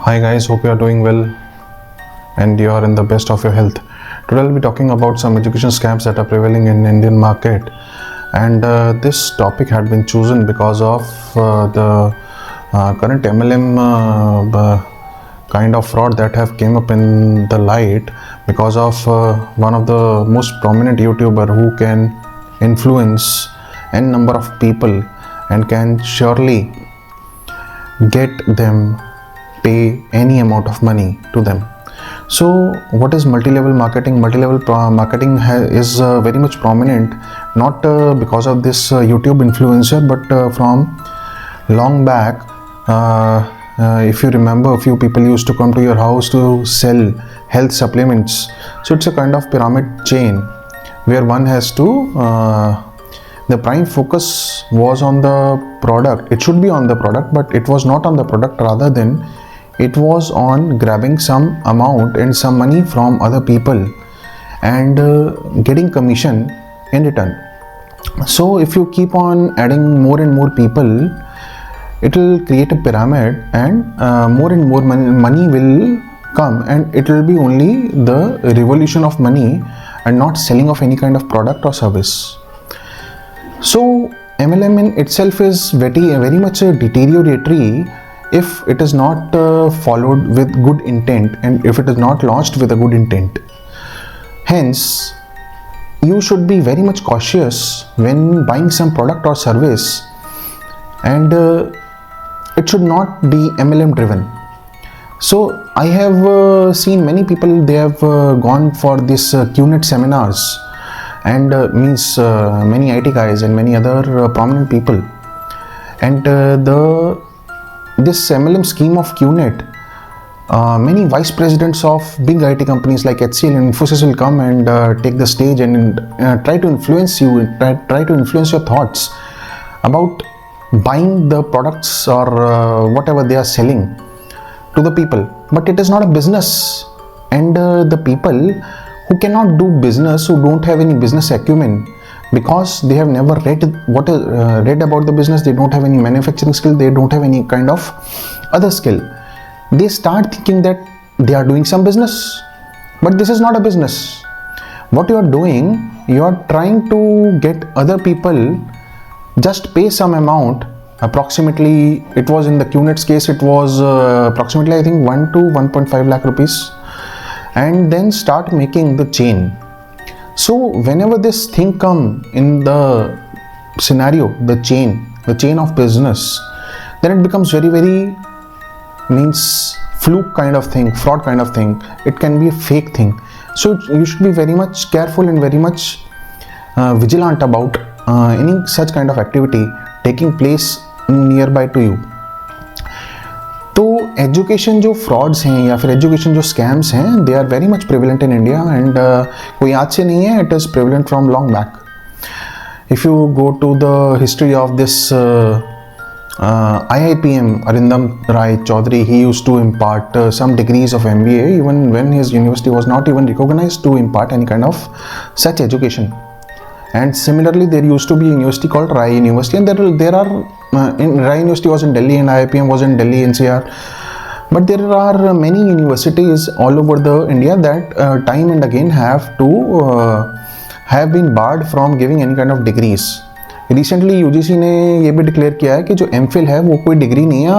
Hi guys, hope you are doing well and you are in the best of your health. Today I'll be talking about some education scams that are prevailing in Indian market, and this topic had been chosen because of the current MLM kind of fraud that have came up in the light because of one of the most prominent YouTuber who can influence n number of people and can surely get them pay any amount of money to them. So what is multi-level marketing? Multi-level marketing is very much prominent, not because of this YouTube influencer, but from long back. If you remember, a few people used to come to your house to sell health supplements. So it's a kind of pyramid chain where one has to the prime focus was on the product. It should be on the product, but it was not on the product, rather than it was on grabbing some amount and some money from other people and getting commission in return. So if you keep on adding more and more people, it will create a pyramid, and more and more money will come, and it will be only the revolution of money and not selling of any kind of product or service. So MLM in itself is very much deterioratory if it is not followed with good intent, and if it is not launched with a good intent. Hence, you should be very much cautious when buying some product or service, and it should not be MLM driven. So I have seen many people, they have gone for this QNET seminars, and many IT guys and many other prominent people, and this MLM scheme of QNET, many vice presidents of big IT companies like HCL and Infosys will come and take the stage and try to influence you, try to influence your thoughts about buying the products or whatever they are selling to the people. But it is not a business, and the people who cannot do business, who don't have any business acumen, because they have never read about the business, they don't have any manufacturing skill, they don't have any kind of other skill, they start thinking that they are doing some business. But this is not a business. What you are doing, you are trying to get other people just pay some amount. Approximately, it was in the QNET's case, it was approximately I think 1 to 1.5 lakh rupees, and then start making the chain. So whenever this thing come in the scenario, the chain of business, then it becomes very fluke kind of thing, fraud kind of thing. It can be a fake thing. So you should be very much careful and very much vigilant about any such kind of activity taking place nearby to you. तो education जो frauds हैं या फिर education जो scams हैं, they are very much prevalent in India, and कोई आज से नहीं है, it is prevalent from long back. If you go to the history of this IIPM, Arindam Rai Chaudhary, he used to impart some degrees of MBA even when his university was not even recognized to impart any kind of such education. And similarly, there used to be a university called Rai University, and there are in Rai University was in Delhi and IIPM was in Delhi NCR. But there are many universities all over the India that time and again have have been barred from giving any kind of degrees. Recently UGC ने ये भी declare किया है कि जो MPhil है वो कोई डिग्री नहीं है.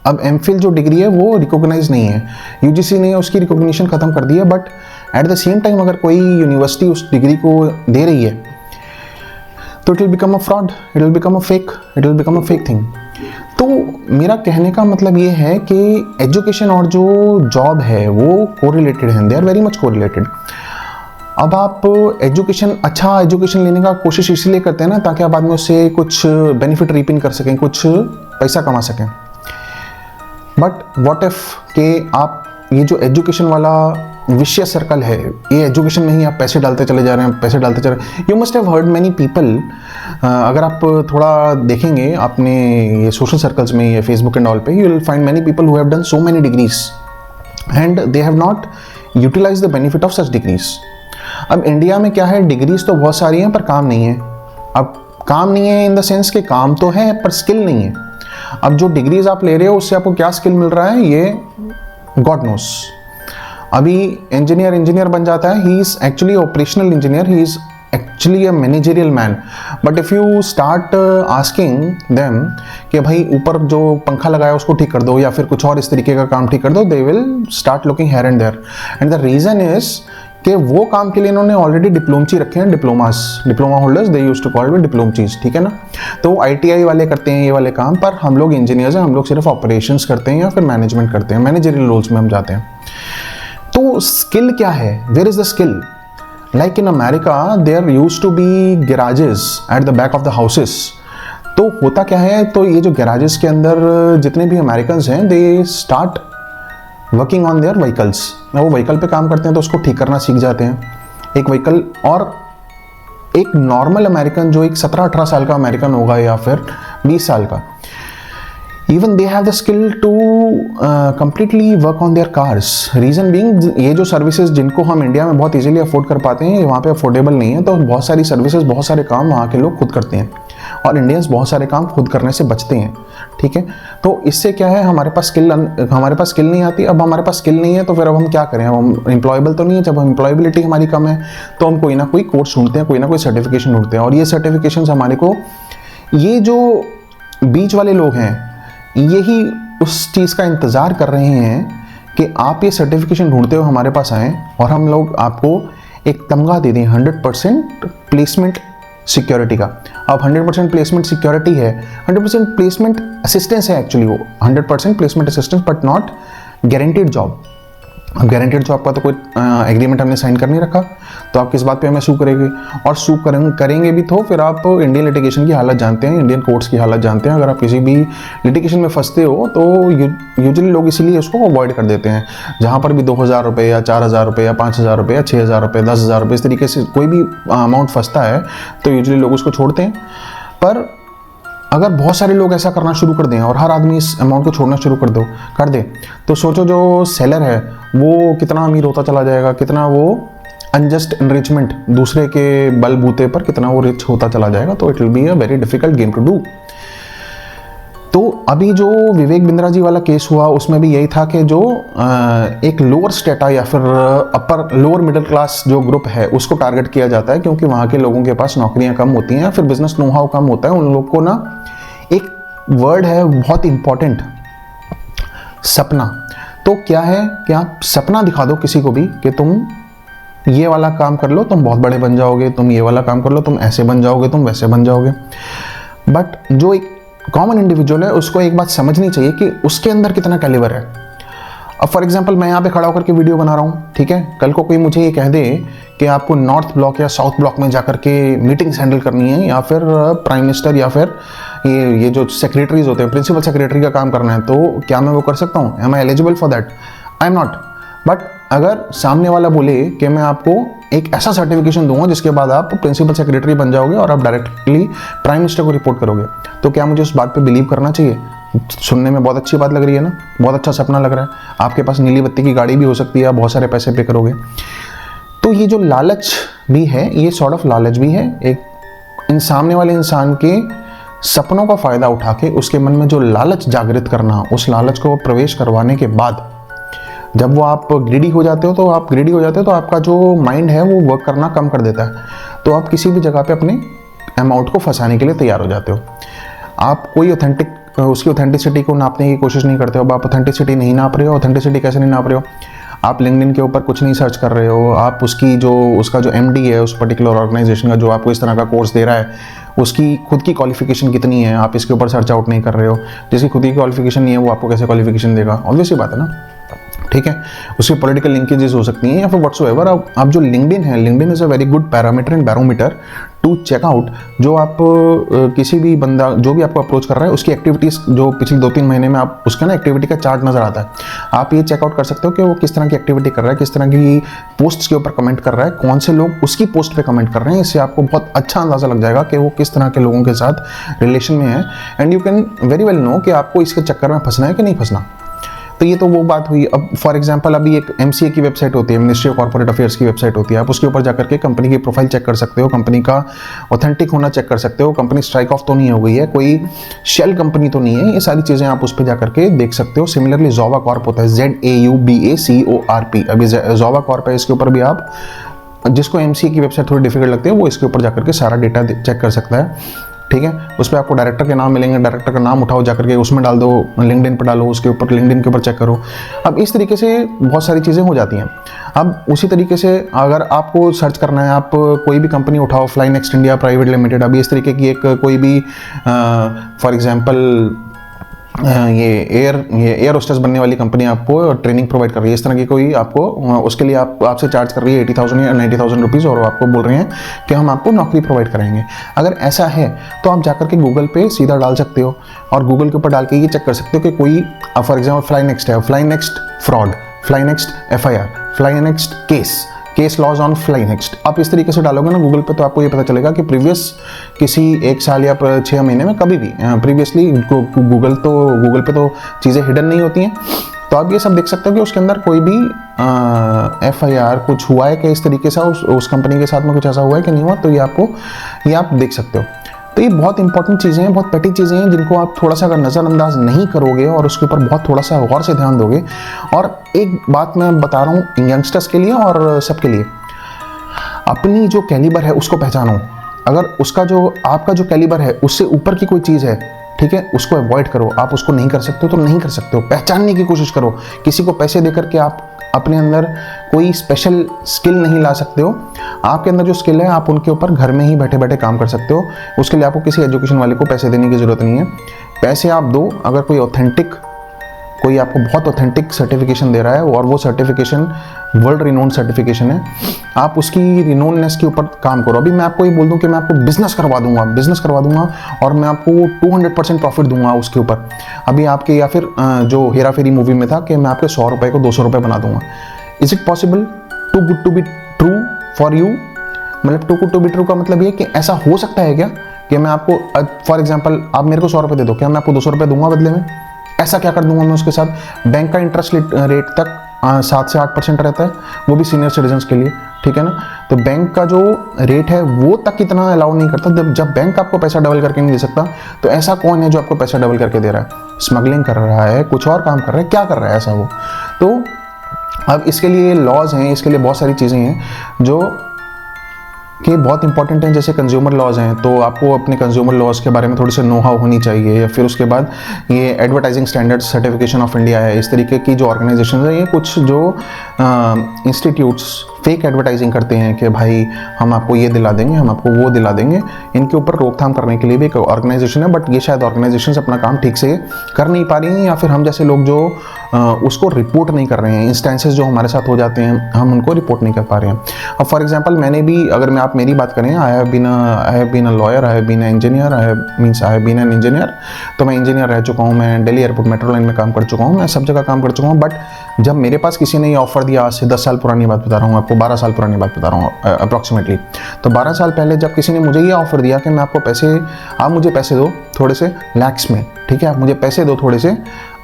अब MPhil जो डिग्री है वो रिकॉग्नाइज नहीं है. UGC ने उसकी रिकॉग्निशन खत्म कर दी है, but at the same time अगर कोई यूनिवर्सिटी उस डिग्री को दे रही है तो it will become a fraud, it will become a fake thing. तो मेरा कहने का मतलब ये है कि एजुकेशन और जो जॉब है वो कोरिलेटेड हैं, they are very much correlated. अब आप अच्छा एजुकेशन लेने का कोशिश इसलिए करते हैं ना, ताकि आप बाद में उससे कुछ बेनिफिट रीपिंग कर सकें, कुछ पैसा कमा सकें. बट व्हाट इफ के आप ये जो एजुकेशन वाला विशेष सर्कल है, ये एजुकेशन में ही आप पैसे डालते चले जा रहे हैं. You must have heard many people, अगर आप थोड़ा देखेंगे अपने ये सोशल सर्कल्स में, ये फेसबुक एंड ऑल पे, you will find many people who have done so many degrees and they have not utilise the benefit of such degrees. अब इंडिया में क्या है, डिग्रीज तो बहुत सारी हैं पर काम नहीं है. अब काम नहीं है इन द सेंस के काम तो है पर स्किल नहीं है. अब जो डिग्रीज आप ले रहे हो उससे आपको क्या स्किल मिल रहा है, ये गॉड नोस। अभी इंजीनियर बन जाता है, he is actually operational engineer, he is actually a managerial man, but if you start asking them कि भाई ऊपर जो पंखा लगाया उसको ठीक कर दो या फिर कुछ और इस तरीके का काम ठीक कर दो, they will start looking here and there. And the reason is कि वो काम के लिए इन्होंने ऑलरेडी डिप्लोमची रखे हैं, diploma holders they used to call it डिप्लोमचीज, ठीक है ना। तो आईटीआई वाले करते हैं ये वाले काम, पर हम लोग इंजीनियर्स हैं, हम लोग सिर्फ ऑपरेशंस करते हैं या फिर मैनेजमेंट करते हैं, मैनेजरियल रोल्स में हम जाते हैं। तो स्किल क्या है, where is the skill? Like in America, there used to be garages at the back of the houses. तो होता क्या है, तो ये जो गैराजेस के अंदर जितने भी अमेरिकन्स हैं, they start working on their vehicles. वो व्हीकल पे काम करते हैं तो उसको ठीक करना सीख जाते हैं, एक व्हीकल। और एक नॉर्मल अमेरिकन जो एक 17-18 साल का अमेरिकन होगा या फिर 20 साल का, even they have the skill to completely work on their cars. Reason being, ये जो सर्विसेज जिनको हम इंडिया में बहुत इजीली अफोर्ड कर पाते हैं, वहाँ पे अफोर्डेबल नहीं है, तो बहुत सारी सर्विसेज, बहुत सारे काम वहाँ के लोग खुद करते हैं और इंडियंस बहुत सारे काम खुद करने से बचते हैं, ठीक है। तो इससे क्या है, हमारे पास स्किल नहीं आती। अब हमारे पास स्किल नहीं है तो फिर अब हम क्या करें, अब हम एम्प्लॉयबल तो नहीं है। जब एम्प्लॉयबिलिटी हमारी कम है तो हम कोई ना कोई कोर्स ढूंढते हैं, कोई ना कोई सर्टिफिकेशन ढूंढते हैं, और ये सर्टिफिकेशन हमारे को, ये जो बीच वाले लोग हैं यही उस चीज़ का इंतज़ार कर रहे हैं कि आप ये सर्टिफिकेशन ढूंढते हुए हमारे पास आएँ और हम लोग आपको एक तमगा दे दें 100% प्लेसमेंट सिक्योरिटी का। अब 100% प्लेसमेंट सिक्योरिटी है, 100% प्लेसमेंट असिस्टेंस है एक्चुअली, वो 100% placement assistance but not guaranteed job. अब गारंटीड जॉब का तो कोई एग्रीमेंट हमने साइन कर नहीं रखा, तो आप किस बात पे हमें सू करेंगे, और सू करेंगे भी तो फिर आप इंडियन लिटिगेशन की हालत जानते हैं, इंडियन कोर्ट्स की हालत जानते हैं। अगर आप किसी भी लिटिगेशन में फंसते हो तो यूजुअली लोग इसीलिए उसको अवॉइड कर देते हैं। जहाँ पर भी 2000 रुपये या 4000 रुपये या 5000 रुपये या 6000 रुपये 10,000 रुपये इस तरीके से कोई भी अमाउंट फंसता है तो यूजुअली लोग उसको छोड़ते हैं। पर अगर बहुत सारे लोग ऐसा करना शुरू कर दें और हर आदमी इस अमाउंट को छोड़ना शुरू कर दे, तो सोचो जो सेलर है वो कितना अमीर होता चला जाएगा, कितना वो अनजस्ट एनरिचमेंट, दूसरे के बलबूते पर कितना वो रिच होता चला जाएगा। तो it will be a very difficult game to do. तो अभी जो विवेक बिंद्रा जी वाला केस हुआ उसमें भी यही था कि जो एक लोअर स्टेटा या फिर अपर लोअर मिडिल क्लास जो ग्रुप है उसको टारगेट किया जाता है, क्योंकि वहाँ के लोगों के पास नौकरियाँ कम होती हैं या फिर बिजनेस नो हाउ कम होता है। उन लोग को ना एक वर्ड है बहुत इंपॉर्टेंट, सपना। तो क्या है कि आप सपना दिखा दो किसी को भी कि तुम ये वाला काम कर लो तुम बहुत बड़े बन जाओगे, तुम ये वाला काम कर लो तुम ऐसे बन जाओगे, तुम वैसे बन जाओगे। बट जो एक कॉमन इंडिविजुअल है उसको एक बात समझनी चाहिए कि उसके अंदर कितना कैलिबर है। अब फॉर एग्जांपल मैं यहाँ पे खड़ा होकर के वीडियो बना रहा हूँ, ठीक है, कल को कोई मुझे ये कह दे कि आपको नॉर्थ ब्लॉक या साउथ ब्लॉक में जाकर के मीटिंग्स हैंडल करनी है या फिर प्राइम मिनिस्टर या फिर ये जो सेक्रेटरीज होते हैं प्रिंसिपल सेक्रेटरी का काम करना है, तो क्या मैं वो कर सकता हूँ? Am I eligible for that? I am not. But अगर सामने वाला बोले कि मैं आपको एक ऐसा सर्टिफिकेशन दूंगा जिसके बाद आप प्रिंसिपल सेक्रेटरी बन जाओगे और आप डायरेक्टली प्राइम मिनिस्टर को रिपोर्ट करोगे, तो क्या मुझे उस बात पे बिलीव करना चाहिए? सुनने में बहुत अच्छी बात लग रही है ना, बहुत अच्छा सपना लग रहा है, आपके पास नीली बत्ती की गाड़ी भी हो सकती है, आप बहुत सारे पैसे पे करोगे। तो ये जो लालच भी है, ये सॉर्ट ऑफ लालच भी है, एक सामने वाले इंसान के सपनों का फ़ायदा उठा के उसके मन में जो लालच जागृत करना, उस लालच को प्रवेश करवाने के बाद जब वो आप ग्रीडी हो जाते हो तो आपका जो माइंड है वो वर्क करना कम कर देता है, तो आप किसी भी जगह पे अपने अमाउंट को फंसाने के लिए तैयार हो जाते हो। आप कोई उसकी ऑथेंटिसिटी को नापने की कोशिश नहीं करते हो। अब आप ऑथेंटिसिटी नहीं नाप रहे हो। ऑथेंटिसिटी कैसे नहीं नाप रहे हो? आप लिंक्डइन के ऊपर कुछ नहीं सर्च कर रहे हो, आप उसका जो एमडी है उस पर्टिकुलर ऑर्गेनाइजेशन का जो आपको इस तरह का कोर्स दे रहा है उसकी खुद की क्वालिफिकेशन कितनी है, आप इसके ऊपर सर्च आउट नहीं कर रहे हो। जिसकी खुद की क्वालिफिकेशन नहीं है वो आपको कैसे क्वालिफिकेशन देगा? ऑब्वियस ही बात है ना, ठीक है। उसकी पॉलिटिकल लिंकेजेस हो सकती हैं या फिर व्हाट्सोएवर। अब जो लिंक्डइन है, LinkedIn is a very good parameter and barometer to check out जो आप किसी भी बंदा जो भी आपको अप्रोच कर रहा है उसकी एक्टिविटीज़ जो पिछले 2-3 महीने में आप उसका ना एक्टिविटी का चार्ट नज़र आता है। आप ये चेकआउट कर सकते हो कि वो किस तरह की एक्टिविटी कर रहा है, किस तरह की पोस्ट्स के ऊपर कमेंट कर रहा है, कौन से लोग उसकी पोस्ट पे कमेंट कर रहे हैं। इससे आपको बहुत अच्छा अंदाज़ा लग जाएगा कि वो किस तरह के लोगों के साथ रिलेशन में है, and you can very well know कि आपको इसके चक्कर में फंसना है कि नहीं फंसना। तो तो ये तो वो बात हुई। अब फॉर एग्जांपल अभी एक MCA की वेबसाइट होती है, मिनिस्ट्री ऑफ कॉर्पोरेट अफेयर्स की वेबसाइट होती है, आप उसके ऊपर जाकर के कंपनी की प्रोफाइल चेक कर सकते हो, कंपनी का ऑथेंटिक होना चेक कर सकते हो, कंपनी स्ट्राइक ऑफ तो नहीं हो गई है, कोई शेल कंपनी तो नहीं है, ये सारी चीज़ें आप उस पर जाकर के देख सकते हो। सिमिलरली जोवा कॉर्प होता है, ZAUBACORP, अभी जोवा कॉर्प है, इसके ऊपर भी आप, जिसको MCA की वेबसाइट थोड़ी डिफिकल्ट लगती है वो इसके ऊपर जाकर के सारा डेटा चेक कर सकता है। ठीक है, उस पर आपको डायरेक्टर के नाम मिलेंगे, डायरेक्टर का नाम उठाओ जाकर के उसमें डाल दो, लिंक्डइन पर डालो, उसके ऊपर लिंक्डइन के ऊपर चेक करो। अब इस तरीके से बहुत सारी चीज़ें हो जाती हैं। अब उसी तरीके से अगर आपको सर्च करना है, आप कोई भी कंपनी उठाओ, fly next India private limited, अभी इस तरीके की एक कोई भी फॉर एग्जांपल ये एयर होस्टेस बनने वाली कंपनी आपको ट्रेनिंग प्रोवाइड कर रही है, इस तरह की कोई आपको, उसके लिए आपसे चार्ज कर रही है 80,000 या 90,000 रुपीज़, और आपको बोल रहे हैं कि हम आपको नौकरी प्रोवाइड कराएंगे। अगर ऐसा है तो आप जाकर के गूगल पे सीधा डाल सकते हो और गूगल के ऊपर डाल के ये चेक कर सकते हो कि कोई फॉर एग्जाम्पल फ्लाई नेक्स्ट है, fly next fraud, fly next FIR, fly next case lodge on fly next. आप इस तरीके से डालोगे ना गूगल पे तो आपको ये पता चलेगा कि प्रीवियस किसी 1 साल या 6 महीने में कभी भी प्रीवियसली गूगल पे तो चीज़ें हिडन नहीं होती हैं, तो आप ये सब देख सकते हो कि उसके अंदर कोई भी FIR कुछ हुआ है कि इस तरीके से उस कंपनी के साथ में कुछ ऐसा हुआ है कि नहीं हुआ, तो ये आप देख सकते हो। तो ये बहुत इंपॉर्टेंट चीज़ें हैं, बहुत पेटी चीज़ें हैं, जिनको आप थोड़ा सा अगर नज़रअंदाज नहीं करोगे और उसके ऊपर बहुत थोड़ा सा गौर से ध्यान दोगे। और एक बात मैं बता रहा हूँ यंगस्टर्स के लिए और सबके लिए, अपनी जो कैलिबर है उसको पहचानो। अगर उसका जो आपका जो कैलिबर है उससे ऊपर की कोई चीज़ है, ठीक है, उसको अवॉइड करो। आप उसको नहीं कर सकते हो तो नहीं कर सकते हो, पहचानने की कोशिश करो। किसी को पैसे देकर के आप अपने अंदर कोई स्पेशल स्किल नहीं ला सकते हो। आपके अंदर जो स्किल है आप उनके ऊपर घर में ही बैठे बैठे काम कर सकते हो। उसके लिए आपको किसी एजुकेशन वाले को पैसे देने की ज़रूरत नहीं है। पैसे आप दो, अगर कोई आपको बहुत ऑथेंटिक सर्टिफिकेशन दे रहा है और वो सर्टिफिकेशन वर्ल्ड रिनोन सर्टिफिकेशन है, आप उसकी रिनोननेस के ऊपर काम करो। अभी मैं आपको ये बोल दूं कि मैं आपको बिजनेस करवा दूंगा और मैं आपको 200% प्रॉफिट दूंगा उसके ऊपर। अभी आपके, या फिर जो हेरा फेरी मूवी में था कि मैं आपके 100 रुपये को 200 रुपये बना दूंगा। Is it possible? Too good to be true for you, मतलब too good to be true का मतलब ये कि ऐसा हो सकता है क्या कि मैं आपको फॉर एग्जाम्पल आप मेरे को 100 रुपये दे दो, क्या मैं आपको 200 रुपये दूंगा बदले में? ऐसा क्या कर दूंगा मैं उसके साथ? बैंक का इंटरेस्ट रेट तक 7 से 8% रहता है, वो भी सीनियर सिटीजन्स के लिए, ठीक है ना। तो बैंक का जो रेट है वो तक इतना अलाउ नहीं करता। जब बैंक आपको पैसा डबल करके नहीं दे सकता, तो ऐसा कौन है जो आपको पैसा डबल करके दे रहा है? स्मगलिंग कर रहा है, कुछ और काम कर रहा है, क्या कर रहा है ऐसा वो? तो अब इसके लिए लॉज हैं, इसके लिए बहुत सारी चीज़ें हैं जो कि बहुत इंपॉर्टेंट हैं। जैसे कंज्यूमर लॉज हैं, तो आपको अपने कंज्यूमर लॉज के बारे में थोड़ी सी नो हाउ होनी चाहिए। या फिर उसके बाद ये advertising standards certification of India है, इस तरीके की जो ऑर्गेनाइजेशन है, ये कुछ जो इंस्टीट्यूट्स फेक एडवर्टाइजिंग करते हैं कि भाई हम आपको ये दिला देंगे, हम आपको वो दिला देंगे, इनके ऊपर रोकथाम करने के लिए भी एक ऑर्गेनाइजेशन है। बट ये शायद ऑर्गेनाइजेशन अपना काम ठीक से कर नहीं पा रही हैं, या फिर हम जैसे लोग जो उसको रिपोर्ट नहीं कर रहे हैं। इंस्टेंसेस जो हमारे साथ हो जाते हैं हम उनको रिपोर्ट नहीं कर पा रहे हैं। अब फॉर एग्जांपल मैंने भी, अगर आप मेरी बात करें, I have been a lawyer, I have been a engineer, I have been an engineer. तो मैं इंजीनियर रह चुका हूँ, मैं दिल्ली एयरपोर्ट मेट्रो लाइन में काम कर चुका हूँ, मैं सब जगह काम कर चुका हूँ। बट जब मेरे पास किसी ने ये ऑफर दिया, आज से 10 साल पुरानी बात बता रहा हूँ आपको, 12 साल पुरानी बात बता रहा हूँ अप्रॉक्सीमेटली, तो 12 साल पहले जब किसी ने मुझे ये ऑफर दिया कि मैं आपको आप मुझे पैसे दो थोड़े से लैक्स में, ठीक है, आप मुझे पैसे दो थोड़े से,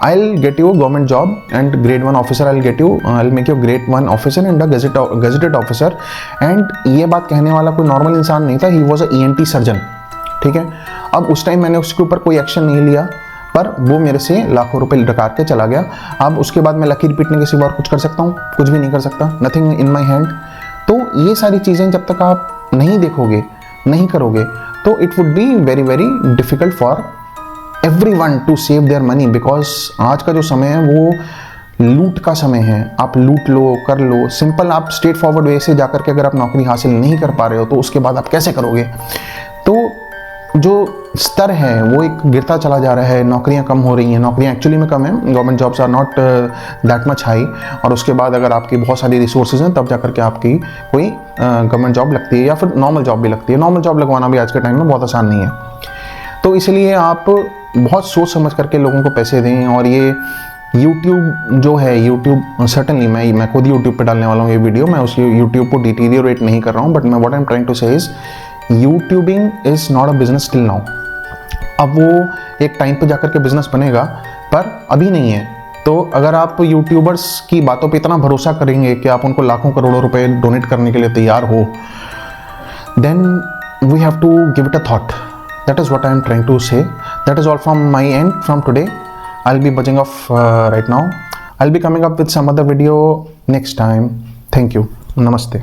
I'll get you government job and grade 1 officer, I'll make you grade 1 officer and a gazetted officer। and ये बात कहने वाला कोई नॉर्मल इंसान नहीं था, he was a ENT surgeon, ठीक है। अब उस टाइम मैंने उसके ऊपर कोई एक्शन नहीं लिया, पर वो मेरे से लाखों रुपए डकार के चला गया। अब उसके बाद मैं लकीर पीटने के सिवा और कुछ कर सकता हूँ? कुछ भी नहीं कर सकता, नथिंग इन माई हैंड। तो ये सारी चीज़ें जब तक आप नहीं देखोगे, नहीं करोगे, तो it would be very very difficult for everyone to save their money. Because आज का जो समय है वो लूट का समय है। आप लूट लो, कर लो, सिंपल आप स्ट्रेट फॉरवर्ड वे से जाकर के अगर आप नौकरी हासिल नहीं कर पा रहे हो तो उसके बाद आप कैसे करोगे? तो जो स्तर है वो एक गिरता चला जा रहा है, नौकरियां कम हो रही हैं, नौकरियां एक्चुअली में कम है, government jobs are not that much high. और उसके बाद अगर आपकी बहुत सारी रिसोर्सेज हैं तब जाकर के आपकी कोई गवर्नमेंट जॉब लगती है, या फिर नॉर्मल जॉब भी लगती है। नॉर्मल जॉब लगवाना भी आज के टाइम में बहुत आसान नहीं है। तो इसलिए आप बहुत सोच समझ करके लोगों को पैसे दें। और ये YouTube जो है, YouTube सर्टनली मैं खुद YouTube पे डालने वाला हूँ ये वीडियो, मैं उस YouTube को डिटीरियोरेट नहीं कर रहा हूँ, बट मैं what I am trying to say is YouTubing is not a business till now. अब वो एक टाइम पे जाकर के बिजनेस बनेगा, पर अभी नहीं है। तो तो अगर आप यूट्यूबर्स की बातों पे इतना भरोसा करेंगे कि आप उनको लाखों करोड़ों रुपए डोनेट करने के लिए तैयार हो, then we have to give it a thought. That is what I am trying to say. That is all from my end from today. I'll be buzzing off right now. I'll be coming up with some other video next time. Thank you. Namaste.